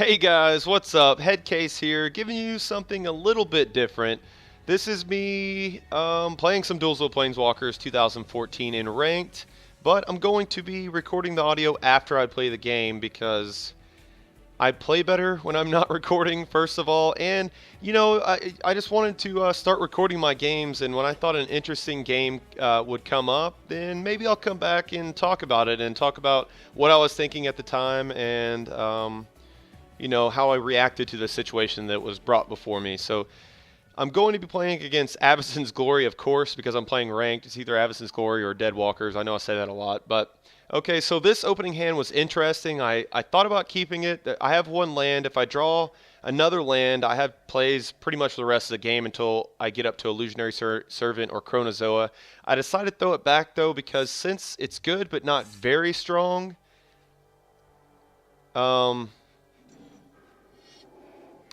Hey guys, what's up? Headcase here, giving you something a little bit different. This is me playing some Duels with Planeswalkers 2014 in ranked, but I'm going to be recording the audio after I play the game because I play better when I'm not recording, first of all, and I just wanted to start recording my games, and when I thought an interesting game would come up, then maybe I'll come back and talk about it and talk about what I was thinking at the time and how I reacted to the situation that was brought before me. So I'm going to be playing against Avacyn's Glory, of course, because I'm playing ranked. It's either Avacyn's Glory or Deadwalkers. I know I say that a lot, but okay. So this opening hand was interesting. I thought about keeping it. I have one land. If I draw another land, I have plays pretty much for the rest of the game until I get up to Illusionary Servant or Chronozoa. I decided to throw it back though because since it's good but not very strong, um,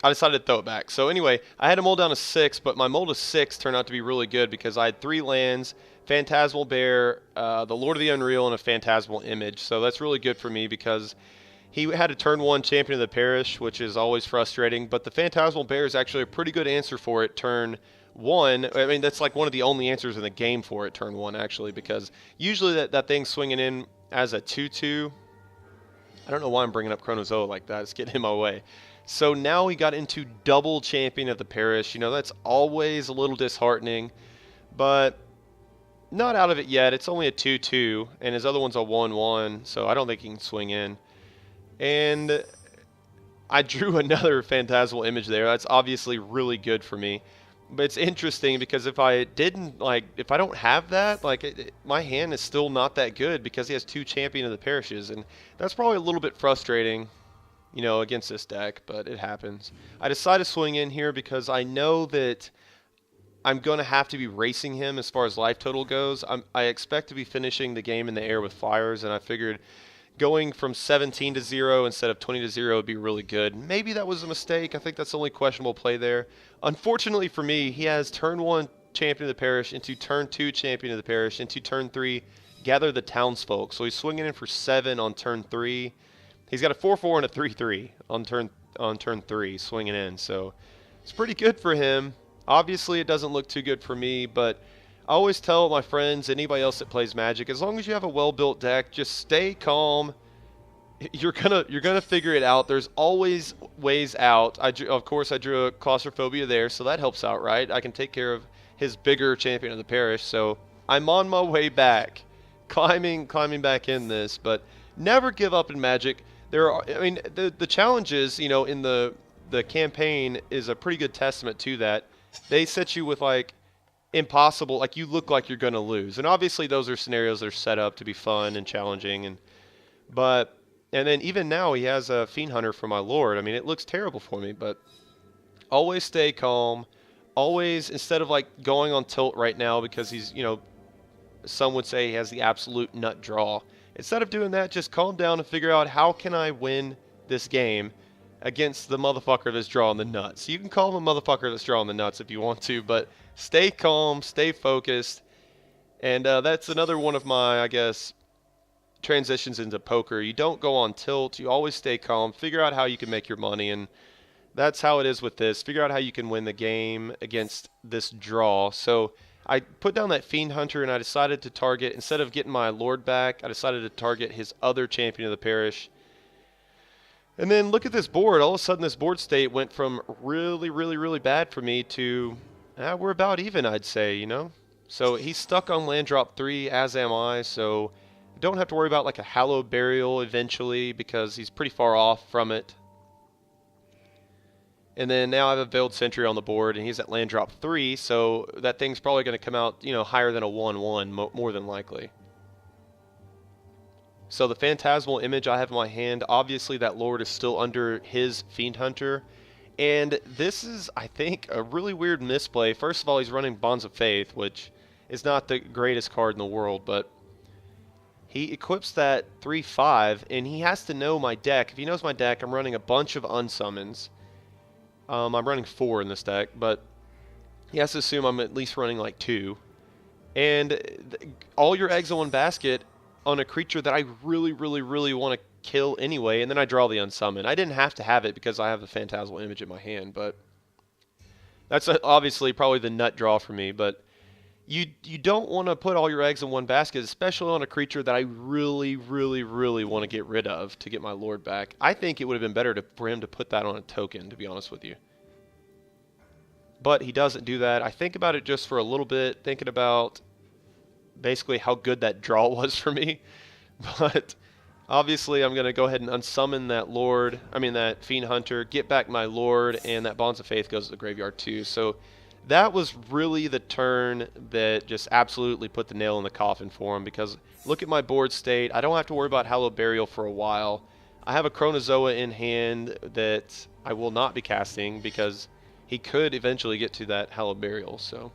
I decided to throw it back. So anyway, I had a mold down to 6, but my mold of 6 turned out to be really good because I had 3 lands, Phantasmal Bear, the Lord of the Unreal, and a Phantasmal Image. So that's really good for me because he had a turn 1 Champion of the Parish, which is always frustrating, but the Phantasmal Bear is actually a pretty good answer for it turn 1. I mean, that's like one of the only answers in the game for it turn 1, actually, because usually that thing's swinging in as a 2-2. I don't know why I'm bringing up Chronozoa like that. It's getting in my way. So now he got into double Champion of the Parish. That's always a little disheartening, but not out of it yet. It's only a 2-2, and his other one's a 1-1, so I don't think he can swing in. And I drew another Phantasmal Image there. That's obviously really good for me. But it's interesting because if I don't have that, my hand is still not that good because he has 2 Champion of the Parishes, and that's probably a little bit frustrating, against this deck, but it happens. I decided to swing in here because I know that I'm going to have to be racing him as far as life total goes. I expect to be finishing the game in the air with flyers, and I figured going from 17 to 0 instead of 20 to 0 would be really good. Maybe that was a mistake. I think that's the only questionable play there. Unfortunately for me, he has turn 1 Champion of the Parish into turn 2 Champion of the Parish into turn 3 Gather the Townsfolk. So he's swinging in for 7 on turn 3. He's got a 4-4 and a 3-3 on turn 3 swinging in. So it's pretty good for him. Obviously, it doesn't look too good for me, but I always tell my friends, anybody else that plays Magic, as long as you have a well-built deck, just stay calm. You're gonna figure it out. There's always ways out. Of course, I drew a Claustrophobia there, so that helps out, right? I can take care of his bigger Champion of the Parish, so I'm on my way back, climbing back in this. But never give up in Magic. The challenges, in the campaign is a pretty good testament to that. They set you with impossible, you look like you're going to lose. And obviously those are scenarios that are set up to be fun and challenging. And then even now he has a Fiend Hunter for my Lord. I mean, it looks terrible for me, but always stay calm. Always, instead of going on tilt right now because he's, some would say he has the absolute nut draw. Instead of doing that, just calm down and figure out how can I win this game against the motherfucker that's drawing the nuts. You can call him a motherfucker that's drawing the nuts if you want to, but stay calm, stay focused. And that's another one of my, I guess, transitions into poker. You don't go on tilt. You always stay calm. Figure out how you can make your money, and that's how it is with this. Figure out how you can win the game against this draw. So I put down that Fiend Hunter, and I decided to target, instead of getting my Lord back, I decided to target his other Champion of the Parish. And then look at this board. All of a sudden, this board state went from really, really, really bad for me to, we're about even, I'd say, So he's stuck on land drop 3, as am I, so I don't have to worry about a Hallowed Burial eventually because he's pretty far off from it. And then now I have a Veiled Sentry on the board, and he's at land drop 3, so that thing's probably going to come out, higher than a 1-1, more than likely. So the Phantasmal Image I have in my hand, obviously that Lord is still under his Fiend Hunter. And this is, I think, a really weird misplay. First of all, he's running Bonds of Faith, which is not the greatest card in the world, but he equips that 3-5, and he has to know my deck. If he knows my deck, I'm running a bunch of unsummons. I'm running 4 in this deck, but he has to assume I'm at least running 2. And all your eggs in one basket on a creature that I really, really, really want to kill anyway, and then I draw the unsummon. I didn't have to have it because I have the Phantasmal Image in my hand, but that's obviously probably the nut draw for me. But you don't want to put all your eggs in one basket, especially on a creature that I really, really, really want to get rid of to get my Lord back. I think it would have been better for him to put that on a token, to be honest with you. But he doesn't do that. I think about it just for a little bit, thinking about basically how good that draw was for me. But obviously I'm going to go ahead and unsummon that Fiend Hunter, get back my Lord, and that Bonds of Faith goes to the graveyard too. So that was really the turn that just absolutely put the nail in the coffin for him, because look at my board state. I don't have to worry about Hallowed Burial for a while. I have a Chronozoa in hand that I will not be casting because he could eventually get to that Hallowed Burial. So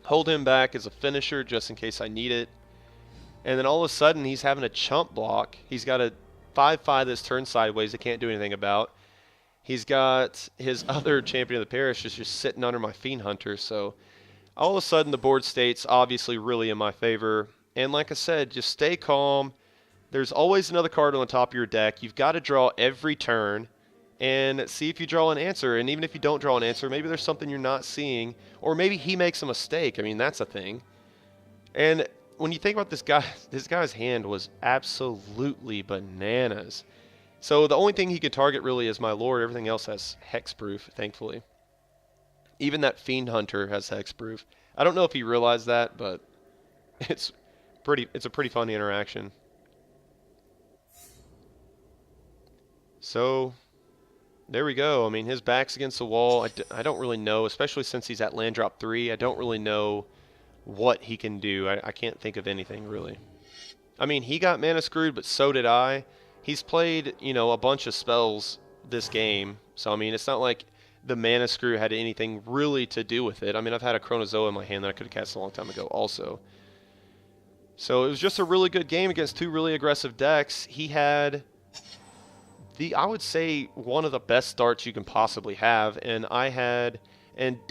hold him back as a finisher just in case I need it. And then all of a sudden he's having a chump block. He's got a 5/5 that's turned sideways I can't do anything about. He's got his other Champion of the Parish just sitting under my Fiend Hunter. So all of a sudden the board state's obviously really in my favor. And like I said, just stay calm. There's always another card on the top of your deck. You've got to draw every turn and see if you draw an answer. And even if you don't draw an answer, maybe there's something you're not seeing, or maybe he makes a mistake. I mean, that's a thing. And when you think about this guy's hand was absolutely bananas. So the only thing he could target really is my Lord. Everything else has hexproof, thankfully. Even that Fiend Hunter has hexproof. I don't know if he realized that, but it's a pretty funny interaction. So there we go. I mean, his back's against the wall. I don't really know, especially since he's at land drop 3. I don't really know what he can do. I can't think of anything, really. I mean, he got mana screwed, but so did I. He's played, a bunch of spells this game. So, I mean, it's not like the mana screw had anything really to do with it. I mean, I've had a Chronozoa in my hand that I could have cast a long time ago also. So, it was just a really good game against two really aggressive decks. He had I would say, one of the best starts you can possibly have, and I had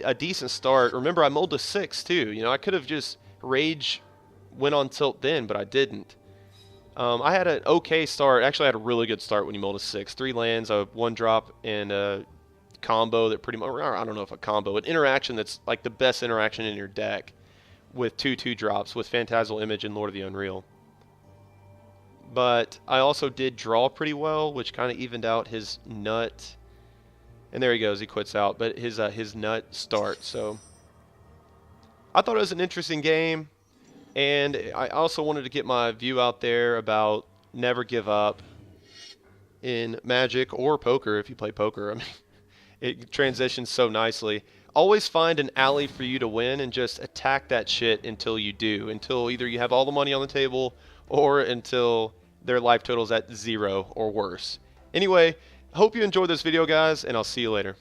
a decent start. Remember, I mulled to 6 too. I could have just went on tilt then, but I didn't. I had an okay start. Actually, I had a really good start when you mulled to 6. 3 lands, a 1-drop, and a combo that pretty much, I don't know if a combo, an interaction that's like the best interaction in your deck with 2 2-drops with Phantasmal Image and Lord of the Unreal. But I also did draw pretty well, which kind of evened out his nut. And there he goes, he quits out, but his nut start. So I thought it was an interesting game, and I also wanted to get my view out there about never give up in Magic or poker if you play poker. I mean, it transitions so nicely. Always find an alley for you to win and just attack that shit until you do. Until either you have all the money on the table or until their life total's at 0 or worse. Anyway, hope you enjoyed this video, guys, and I'll see you later.